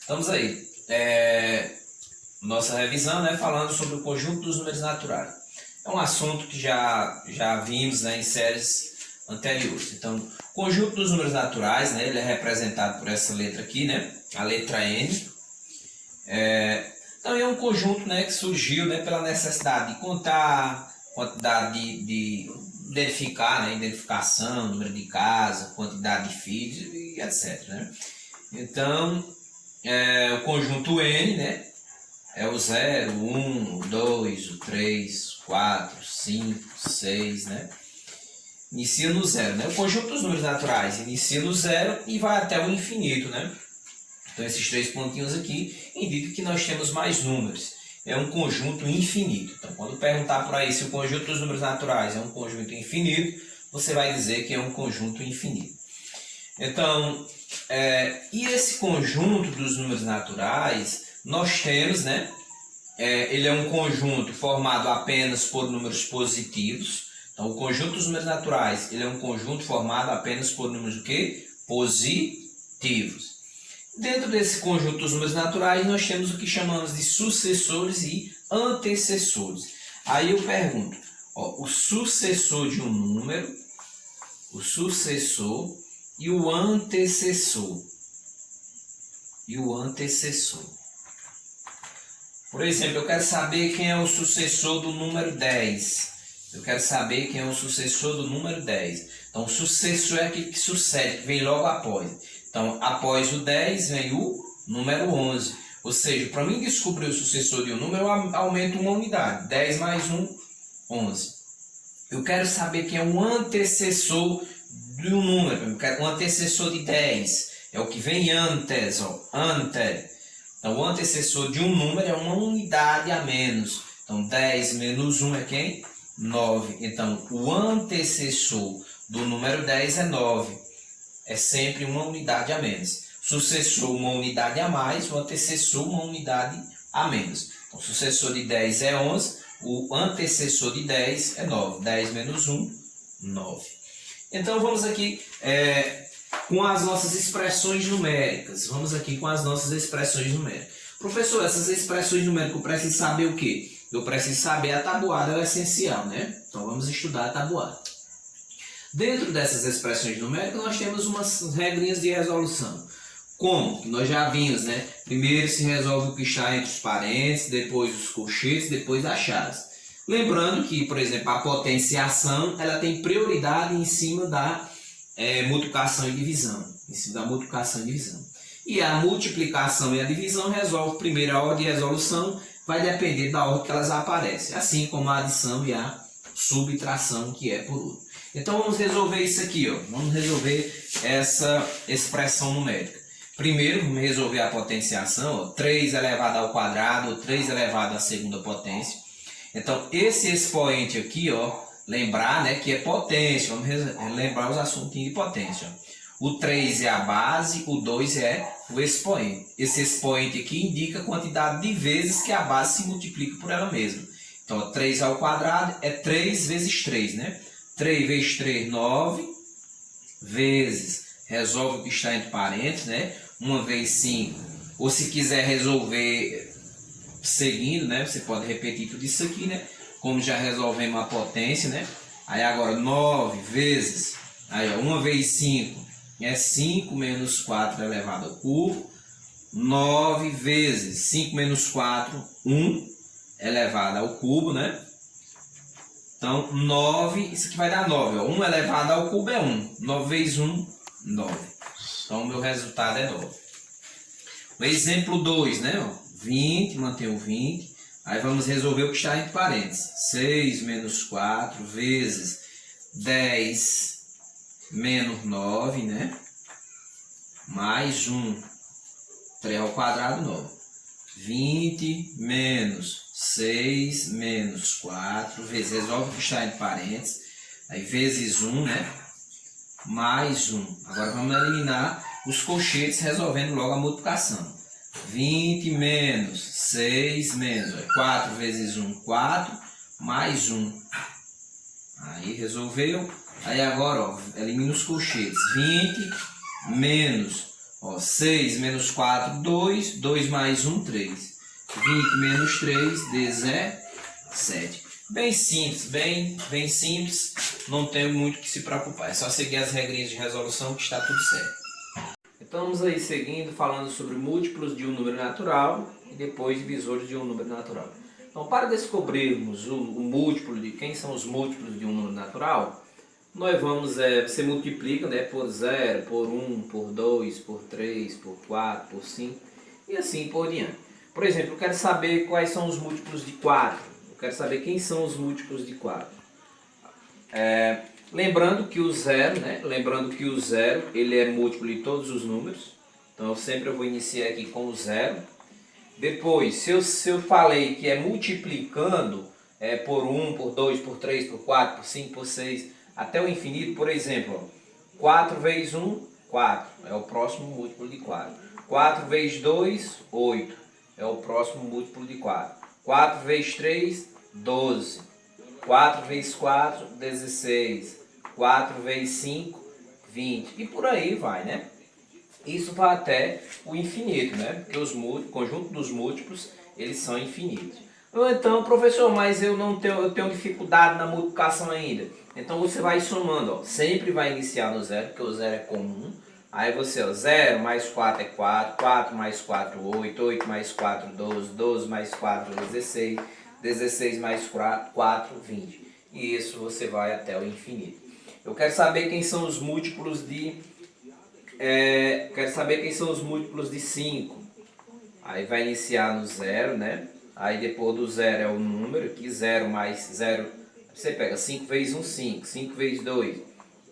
Estamos aí. Nossa revisão, né, falando sobre o conjunto dos números naturais. É um assunto que já vimos, né, em séries anteriores. Então, o conjunto dos números naturais, né, ele é representado por essa letra aqui, né, a letra N. Então, é um conjunto, né, que surgiu, né, pela necessidade de contar, quantidade de identificar, né, identificação, número de casa, quantidade de filhos e etc. Né? Então, o conjunto N, né, é o 0, 1, o 2, o 3, 4, 5, 6, né? Inicia no 0, né? O conjunto dos números naturais inicia no 0 e vai até o infinito, né? Então, esses três pontinhos aqui indicam que nós temos mais números. É um conjunto infinito. Então, quando perguntar por aí se o conjunto dos números naturais é um conjunto infinito, você vai dizer que é um conjunto infinito. Então, e esse conjunto dos números naturais, nós temos, né? Ele é um conjunto formado apenas por números positivos. Então, o conjunto dos números naturais, ele é um conjunto formado apenas por números o quê? Positivos. Dentro desse conjunto dos números naturais, nós temos o que chamamos de sucessores e antecessores. Aí eu pergunto, o sucessor de um número, o sucessor e o antecessor. Por exemplo, eu quero saber quem é o sucessor do número 10. Eu quero saber quem é o sucessor do número 10. Então, o sucessor é aquele que sucede, que vem logo após. Então, após o 10 vem o número 11. Ou seja, para mim descobrir o sucessor de um número, eu aumento uma unidade. 10 mais 1, 11. Eu quero saber quem é o antecessor de um número. Eu quero um antecessor de 10. É o que vem antes, ante. Então, o antecessor de um número é uma unidade a menos. Então, 10 menos 1 é quem? 9. Então, o antecessor do número 10 é 9. É sempre uma unidade a menos. Sucessor, uma unidade a mais. O antecessor, uma unidade a menos. Então, o sucessor de 10 é 11. O antecessor de 10 é 9. 10 menos 1, 9. Então, vamos aqui com as nossas expressões numéricas. Professor, essas expressões numéricas, eu preciso saber o quê? Eu preciso saber a tabuada, é o essencial, né? Então, vamos estudar a tabuada. Dentro dessas expressões numéricas, nós temos umas regrinhas de resolução. Como? Que nós já vimos, né? Primeiro se resolve o que está entre os parênteses, depois os colchetes, depois as chaves. Lembrando que, por exemplo, a potenciação, ela tem prioridade em cima da multiplicação e divisão. E a multiplicação e a divisão resolve primeiro. A ordem de resolução vai depender da ordem que elas aparecem. Assim como a adição e a subtração, que é por último. Então, vamos resolver isso aqui. Vamos resolver essa expressão numérica. Primeiro, vamos resolver a potenciação. 3 elevado ao quadrado, ou 3 elevado à segunda potência. Então, esse expoente aqui, lembrar, né, que é potência. Vamos lembrar os assuntinhos de potência. O 3 é a base, o 2 é o expoente. Esse expoente aqui indica a quantidade de vezes que a base se multiplica por ela mesma. Então, 3 ao quadrado é 3 vezes 3, né? 3 vezes 3, 9, vezes, resolve o que está entre parênteses, né? 1 vezes 5. Ou se quiser resolver seguindo, né? Você pode repetir tudo isso aqui, né? Como já resolvemos a potência, né? Aí agora 9 vezes, aí 1 vezes 5 é 5 menos 4 elevado ao cubo. 9 vezes 5 menos 4, 1 elevado ao cubo, né? Então, 9, isso aqui vai dar 9. 1 elevado ao cubo é 1. 9 vezes 1, 9. Então, o meu resultado é 9. O exemplo 2, né? 20, mantém o 20. Aí vamos resolver o que está entre parênteses. 6 menos 4 vezes 10 menos 9, né? Mais 1. 3 ao quadrado, 9. 20 menos 6 menos 4, vezes, resolve o que está entre parênteses, aí vezes 1, né? Mais 1. Agora vamos eliminar os colchetes, resolvendo logo a multiplicação. 20 menos 6 menos 4 vezes 1, 4, mais 1. Aí resolveu. Aí agora, elimina os colchetes. 20 menos Ó, 6 menos 4, 2. 2 mais 1, 3. 20 menos 3, 17. Bem simples, bem simples. Não tem muito que se preocupar. É só seguir as regrinhas de resolução que está tudo certo. Então vamos aí seguindo, falando sobre múltiplos de um número natural e depois divisores de um número natural. Então, para descobrirmos o múltiplo de quem são os múltiplos de um número natural, nós vamos, você multiplica, né, por 0, por 1, por 2, por 3, por 4, por 5 e assim por diante. Por exemplo, eu quero saber quais são os múltiplos de 4. Eu quero saber quem são os múltiplos de 4. Lembrando que o 0, né, ele é múltiplo de todos os números. Então, eu vou iniciar aqui com o 0. Depois, se eu falei que é multiplicando por 1, por 2, por 3, por 4, por 5, por 6, até o infinito, por exemplo, 4 vezes 1, 4, é o próximo múltiplo de 4. 4 vezes 2, 8, é o próximo múltiplo de 4. 4 vezes 3, 12. 4 vezes 4, 16. 4 vezes 5, 20. E por aí vai, né? Isso vai até o infinito, né? Porque o conjunto dos múltiplos, eles são infinitos. Então, professor, mas eu tenho dificuldade na multiplicação ainda. Então você vai somando, ó. Sempre vai iniciar no 0, porque o 0 é comum. Aí você, ó, 0 mais 4 é 4, 4 mais 4, 8, 8 mais 4, 12, 12 mais 4, 16, 16 mais 4, 20. E isso você vai até o infinito. Eu quero saber quem são os múltiplos de... quero saber quem são os múltiplos de 5. Aí vai iniciar no 0, né? Aí depois do 0 é o número, aqui 0 mais 0. Você pega 5 vezes 1, 5. 5 vezes 2,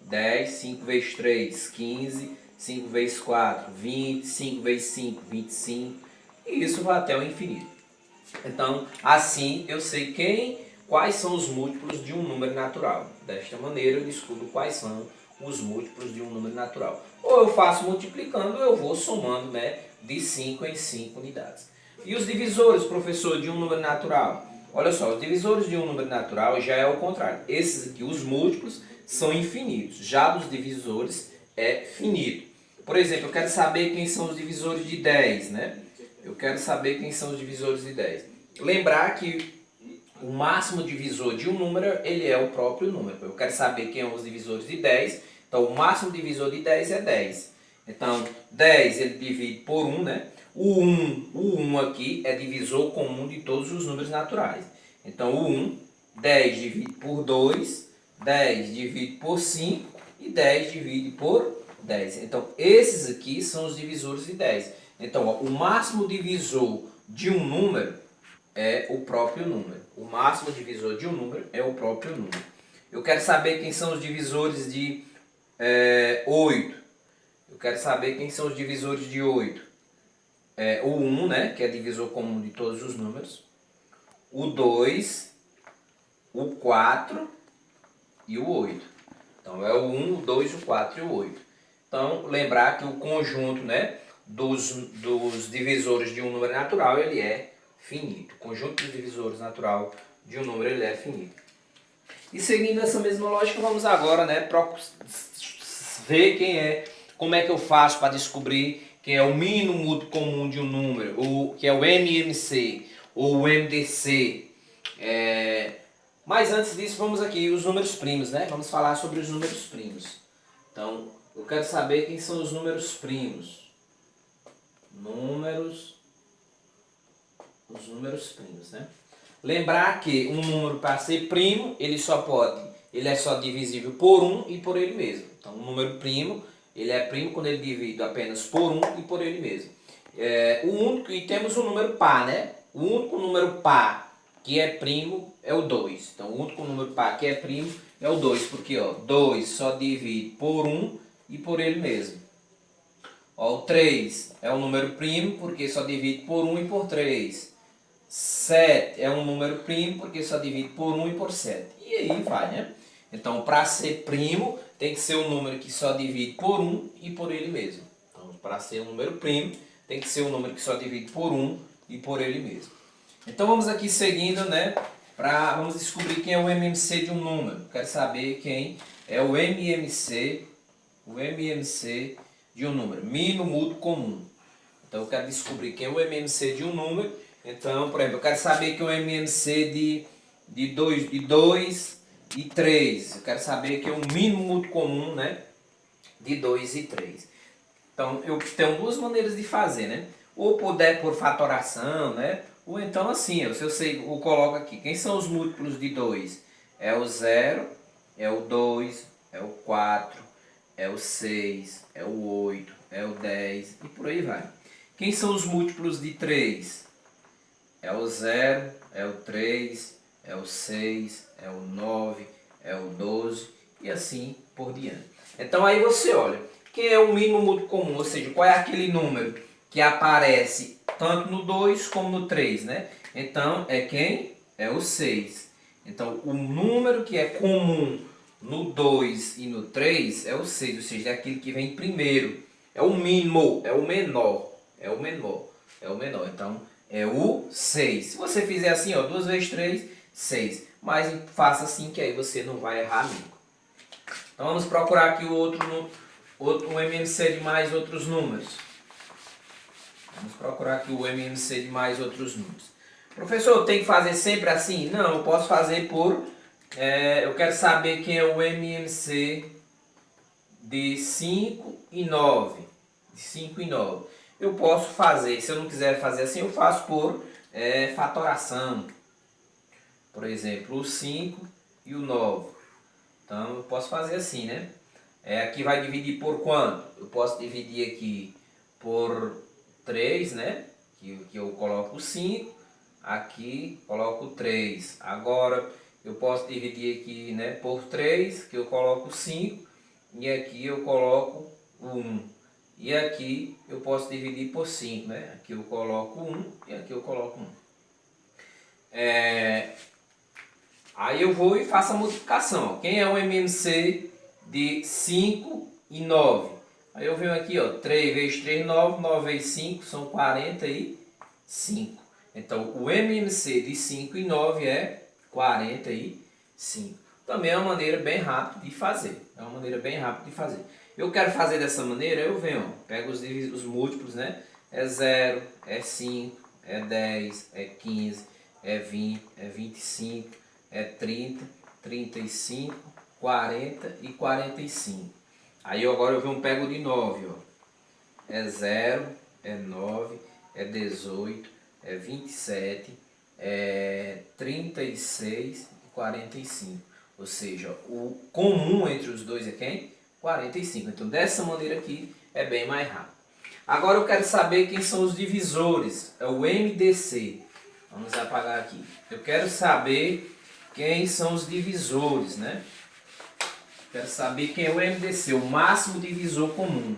10. 5 vezes 3, 15. 5 vezes 4, 20. 5 vezes 5, 25. E isso vai até o infinito. Então, assim eu sei quais são os múltiplos de um número natural. Desta maneira eu descubro quais são os múltiplos de um número natural. Ou eu faço multiplicando, ou eu vou somando, né, de 5 em 5 unidades. E os divisores, professor, de um número natural? Olha só, os divisores de um número natural já é o contrário. Esses aqui, os múltiplos, são infinitos. Já dos divisores é finito. Por exemplo, eu quero saber quem são os divisores de 10, né? Eu quero saber quem são os divisores de 10. Lembrar que o máximo divisor de um número, ele é o próprio número. Eu quero saber quem são os divisores de 10. Então, o máximo divisor de 10 é 10. Então, 10 ele divide por 1, né? O 1 aqui é divisor comum de todos os números naturais. Então, o 1, 10 divide por 2, 10 divide por 5 e 10 divide por 10. Então, esses aqui são os divisores de 10. Então, ó, o máximo divisor de um número é o próprio número. O máximo divisor de um número é o próprio número. Eu quero saber quem são os divisores de 8. Eu quero saber quem são os divisores de 8. O 1, né, que é divisor comum de todos os números. O 2, o 4 e o 8. Então, é o 1, o 2, o 4 e o 8. Então, lembrar que o conjunto, né, dos divisores de um número natural, ele é finito. O conjunto dos divisores natural de um número, ele é finito. E seguindo essa mesma lógica, vamos agora, né, ver como é que eu faço para descobrir quem é o mínimo múltiplo comum de um número, que é o MMC ou o MDC. Mas antes disso, vamos aqui os números primos, né? Vamos falar sobre os números primos. Então, eu quero saber quem são os números primos. Os números primos, né? Lembrar que um número, para ser primo, ele é só divisível por 1 e por ele mesmo. Então, um número primo, ele é primo quando ele divide apenas por 1 e por ele mesmo. E temos o número par, né? O único número par que é primo é o 2. Então, o único número par que é primo é o 2, porque, ó, 2 só divide por 1 e por ele mesmo. Ó, o 3 é um número primo porque só divide por 1 e por 3. 7 é um número primo porque só divide por 1 e por 7. E aí vai, né? Então, para ser primo, tem que ser um número que só divide por 1 e por ele mesmo. Então, para ser um número primo, tem que ser um número que só divide por 1 e por ele mesmo. Então, vamos aqui seguindo, né? Vamos descobrir quem é o MMC de um número. Quero saber quem é o MMC de um número? Mínimo mútuo comum. Então eu quero descobrir quem é o MMC de um número. Então, por exemplo, eu quero saber quem é o MMC de 2 e 3. Eu quero saber quem é o mínimo mútuo comum, né, de 2 e 3. Então eu tenho duas maneiras de fazer, né? Ou puder por fatoração, né? Ou então assim, se eu sei, eu coloco aqui, quem são os múltiplos de 2? É o 0, é o 2, é o 4, é o 6, é o 8, é o 10 e por aí vai. Quem são os múltiplos de 3? É o 0, é o 3, é o 6, é o 9, é o 12 e assim por diante. Então aí você olha, quem é o mínimo mútuo comum, ou seja, qual é aquele número que aparece tanto no 2 como no 3, né? Então é quem? É o 6. Então o número que é comum no 2 e no 3 é o 6, ou seja, é aquele que vem primeiro. É o mínimo, é o menor, é o menor, é o menor. Então é o 6. Se você fizer assim, ó, 2 vezes 3, 6. Mas faça assim que aí você não vai errar nunca. Então vamos procurar aqui o um MMC de mais outros números. Vamos procurar aqui o MMC de mais outros números. Professor, tem que fazer sempre assim? Não, eu posso fazer por... eu quero saber quem é o MMC de 5 e 9. De 5 e 9. Eu posso fazer, se eu não quiser fazer assim, eu faço por fatoração. Por exemplo, o 5 e o 9. Então eu posso fazer assim, né? Aqui vai dividir por quanto? Eu posso dividir aqui por 3, né? Que eu coloco 5. Aqui coloco 3. Agora eu posso dividir aqui, né, por 3, que eu coloco 5. E aqui eu coloco 1. E aqui eu posso dividir por 5, né? Aqui eu coloco 1 e aqui eu coloco 1. Aí eu vou e faço a multiplicação. Quem é o MMC de 5 e 9? Aí eu venho aqui, ó, 3 vezes 3, 9, 9 vezes 5 são 45. Então o MMC de 5 e 9 é 45. Também é uma maneira bem rápida de fazer. Eu quero fazer dessa maneira, eu venho, ó, pego os múltiplos, né? É 0, é 5, é 10, é 15, é 20, é 25, é 30, 35, 40 e 45. Aí agora eu venho, pego de 9, ó. É 0, é 9, é 18, é 27, é 36 e 45. Ou seja, o comum entre os dois é quem? 45. Então dessa maneira aqui é bem mais rápido. Agora eu quero saber quem são os divisores. É o MDC. Vamos apagar aqui. Eu quero saber quem são os divisores, né? Quero saber quem é o MDC, o máximo divisor comum.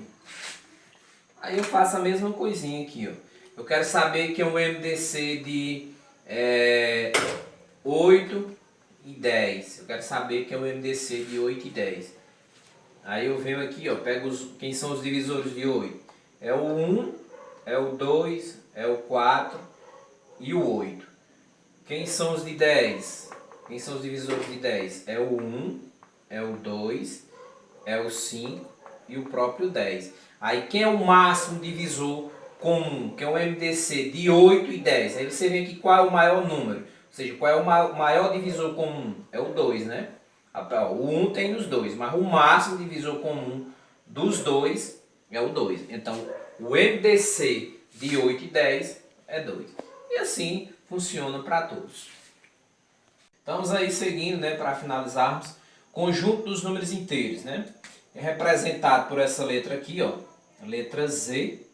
Aí eu faço a mesma coisinha aqui, ó. Eu quero saber quem é o MDC de 8 e 10. Eu quero saber quem é o MDC de 8 e 10. Aí eu venho aqui, ó, pego quem são os divisores de 8. É o 1, é o 2, é o 4 e o 8. Quem são os de 10? Quem são os divisores de 10? É o 1, é o 2, é o 5 e o próprio 10. Aí quem é o máximo divisor comum? Que é o MDC de 8 e 10. Aí você vê aqui qual é o maior número. Ou seja, qual é o maior divisor comum? É o 2, né? O 1 tem nos dois, mas o máximo divisor comum dos dois é o 2. Então, o MDC de 8 e 10 é 2. E assim funciona para todos. Estamos aí seguindo, né, para finalizarmos, conjunto dos números inteiros, né? É representado por essa letra aqui, ó, a letra Z.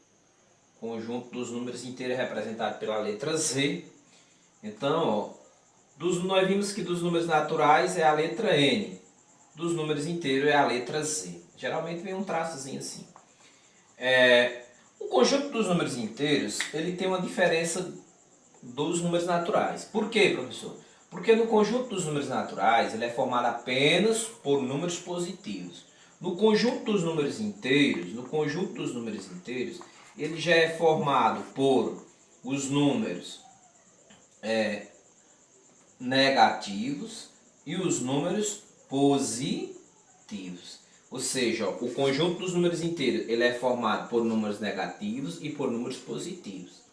Conjunto dos números inteiros é representado pela letra Z. Então, ó, nós vimos que dos números naturais é a letra N. Dos números inteiros é a letra Z. Geralmente vem um traçozinho assim. O conjunto dos números inteiros, ele tem uma diferença dos números naturais. Por quê, professor? Porque no conjunto dos números naturais, ele é formado apenas por números positivos. No conjunto dos números inteiros, ele já é formado por os números negativos e os números positivos. Ou seja, ó, o conjunto dos números inteiros ele é formado por números negativos e por números positivos.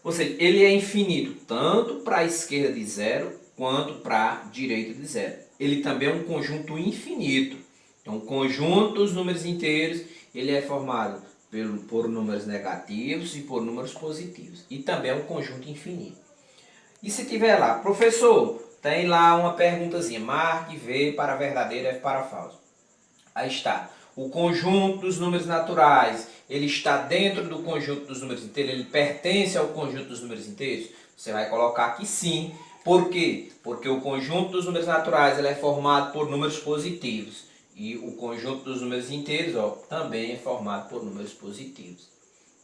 Ou seja, ele é infinito tanto para a esquerda de zero quanto para a direita de zero. Ele também é um conjunto infinito. Então, o conjunto dos números inteiros ele é formado por números negativos e por números positivos. E também é um conjunto infinito. E se tiver lá, professor, tem lá uma perguntazinha, marque V para verdadeiro, F para falso. Aí está. O conjunto dos números naturais, ele está dentro do conjunto dos números inteiros? Ele pertence ao conjunto dos números inteiros? Você vai colocar aqui sim. Por quê? Porque o conjunto dos números naturais ele é formado por números positivos. E o conjunto dos números inteiros também é formado por números positivos.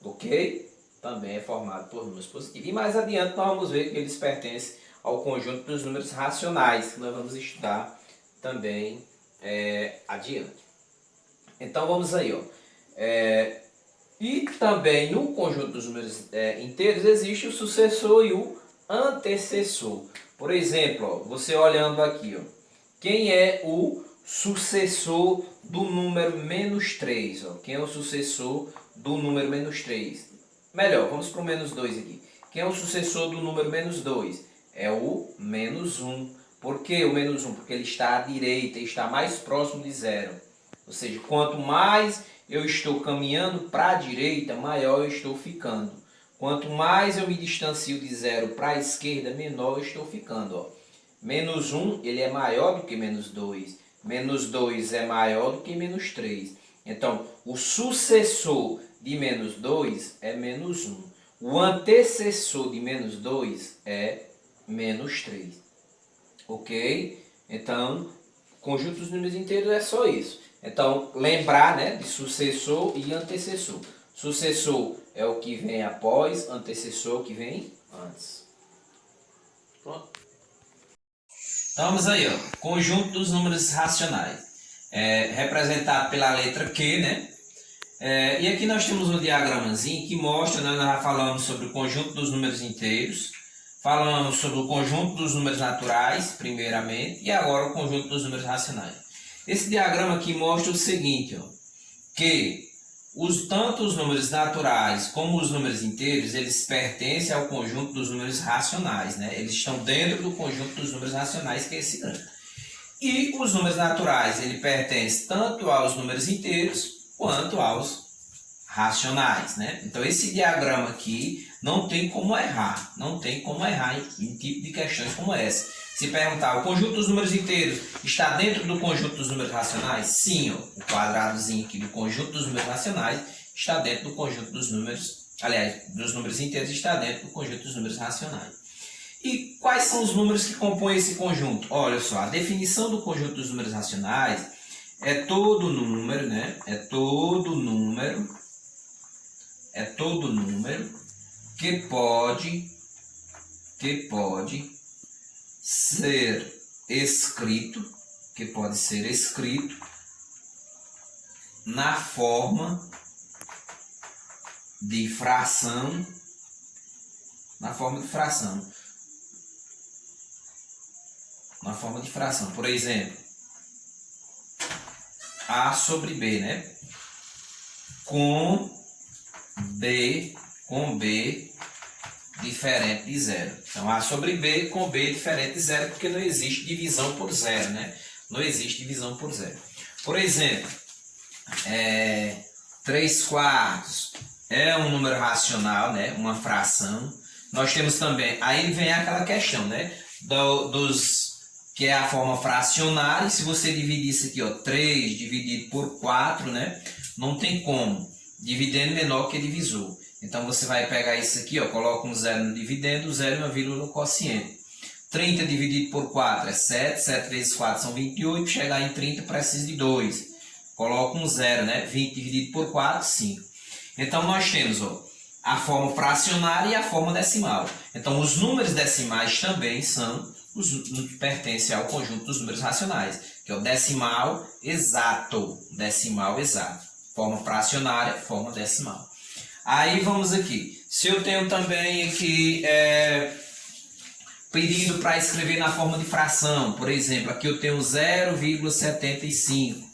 Ok? Também é formado por números positivos. E mais adiante nós vamos ver que eles pertencem ao conjunto dos números racionais, que nós vamos estudar também adiante. Então vamos aí, ó. E também no conjunto dos números inteiros existe o sucessor e o antecessor. Por exemplo, ó, você olhando aqui, ó, quem é o sucessor do número menos 3? Ó? Quem é o sucessor do número menos 3? Melhor, vamos para o menos 2 aqui. Quem é o sucessor do número menos 2? É o menos 1. Por que o menos 1? Porque ele está à direita, está mais próximo de zero. Ou seja, quanto mais eu estou caminhando para a direita, maior eu estou ficando. Quanto mais eu me distancio de zero para a esquerda, menor eu estou ficando. Ó. Menos 1 ele é maior do que menos 2. Menos 2 é maior do que menos 3. Então, o sucessor de menos 2 é menos 1. O antecessor de menos 2 é menos 3. Ok? Então, conjunto dos números inteiros é só isso. Então, lembrar, né, de sucessor e antecessor. Sucessor é o que vem após, antecessor que vem antes. Pronto. Então, vamos aí, ó. Conjunto dos números racionais. Representado pela letra Q, né? E aqui nós temos um diagramazinho que mostra, né, nós já falamos sobre o conjunto dos números inteiros, falamos sobre o conjunto dos números naturais, primeiramente, e agora o conjunto dos números racionais. Esse diagrama aqui mostra o seguinte, ó, que tanto os números naturais como os números inteiros, eles pertencem ao conjunto dos números racionais, né? Eles estão dentro do conjunto dos números racionais, que é esse grande. E os números naturais, ele pertence tanto aos números inteiros quanto aos racionais, né? Então, esse diagrama aqui não tem como errar. Não tem como errar em tipo de questões como essa. Se perguntar, o conjunto dos números inteiros está dentro do conjunto dos números racionais? Sim, ó, o quadradozinho aqui do conjunto dos números racionais está dentro do conjunto dos números, aliás, dos números inteiros está dentro do conjunto dos números racionais. E quais são os números que compõem esse conjunto? Olha só, a definição do conjunto dos números racionais é todo número, né? É todo número que pode ser escrito, na forma de fração, Por exemplo, A sobre B, né? Com B diferente de zero. Então, A sobre B com B diferente de zero, porque não existe divisão por zero, né? Não existe divisão por zero. Por exemplo, 3/4 é um número racional, né? Uma fração. Nós temos também, aí vem aquela questão, né? Que é a forma fracionária. Se você dividir isso aqui, ó, 3 dividido por 4, né? Não tem como. Dividendo menor que divisor. Então, você vai pegar isso aqui, ó, coloca um zero no dividendo, 0 e uma vírgula no quociente. 30 dividido por 4 é 7, 7 vezes 4 são 28, chegar em 30 precisa de 2. Coloca um zero, né? 20 dividido por 4, 5. Então, nós temos, ó, a forma fracionária e a forma decimal. Então, os números decimais também pertencem ao conjunto dos números racionais, que é o decimal exato. Forma fracionária, forma decimal. Aí vamos aqui. Se eu tenho também aqui pedido para escrever na forma de fração, por exemplo, aqui eu tenho 0,75.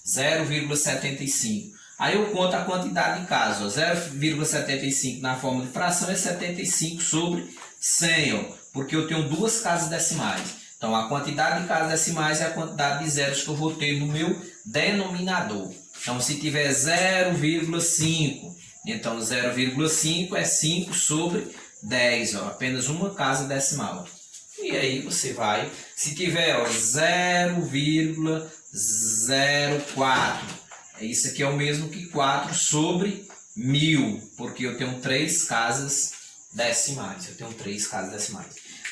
0,75. Aí eu conto a quantidade de casas. 0,75 na forma de fração é 75 sobre 100, ó, porque eu tenho duas casas decimais. Então a quantidade de casas decimais é a quantidade de zeros que eu vou ter no meu denominador. Então se tiver 0,5, então 0,5 é 5 sobre 10, ó, apenas uma casa decimal. E aí você vai, se tiver 0,04, isso aqui é o mesmo que 4 sobre 1000, porque eu tenho 3 casas decimais.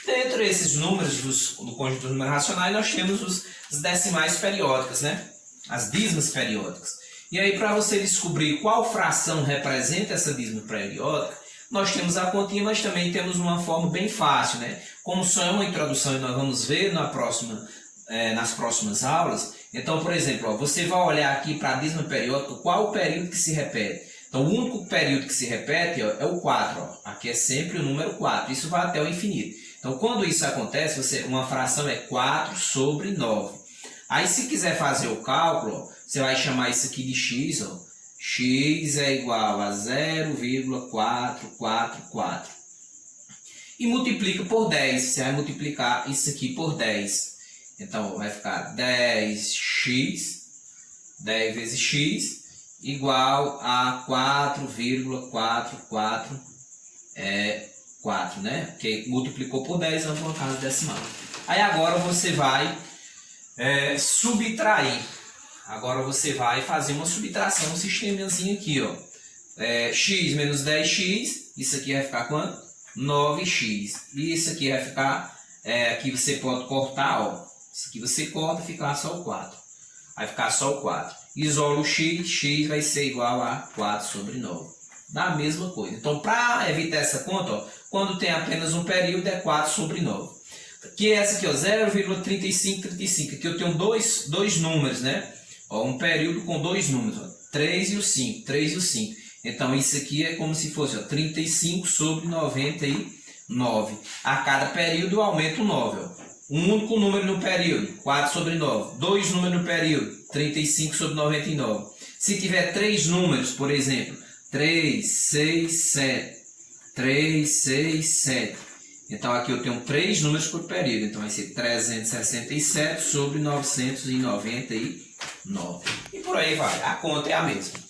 Dentro desses números do conjunto dos números racionais, nós temos os decimais periódicas, né? As dízimas periódicas. E aí, para você descobrir qual fração representa essa dízima periódica, nós temos a continha, mas também temos uma forma bem fácil, né? Como só é uma introdução e nós vamos ver nas próximas aulas. Então, por exemplo, ó, você vai olhar aqui para a dízima periódica, qual o período que se repete. Então, o único período que se repete, ó, é o 4. Ó. Aqui é sempre o número 4. Isso vai até o infinito. Então, quando isso acontece, uma fração é 4 sobre 9. Aí, se quiser fazer o cálculo, ó, você vai chamar isso aqui de x. Ó. X é igual a 0,444. E multiplica por 10. Você vai multiplicar isso aqui por 10. Então, vai ficar 10x, 10 vezes x, igual a 4,444, né? Porque multiplicou por 10, vamos para uma casa decimal. Aí agora você vai subtrair. Agora você vai fazer uma subtração, um sistemazinho aqui, ó. X menos 10x, isso aqui vai ficar quanto? 9x. E isso aqui vai ficar, aqui você pode cortar, ó. Isso aqui você corta e ficar só o 4. Vai ficar só o 4. Isola o x, x vai ser igual a 4 sobre 9. Dá a mesma coisa. Então, para evitar essa conta, ó, quando tem apenas um período, é 4 sobre 9. Que é essa aqui, ó, 0,3535. Aqui eu tenho dois números, né? Ó, um período com dois números, ó, 3 e o 5. 3 e o 5. Então, isso aqui é como se fosse, ó, 35 sobre 99. A cada período eu aumento o 9, ó. Um único número no período, 4 sobre 9. Dois números no período, 35 sobre 99. Se tiver três números, por exemplo, 3, 6, 7. 3, 6, 7. Então aqui eu tenho três números por período. Então vai ser 367 sobre 999. E por aí vai. A conta é a mesma.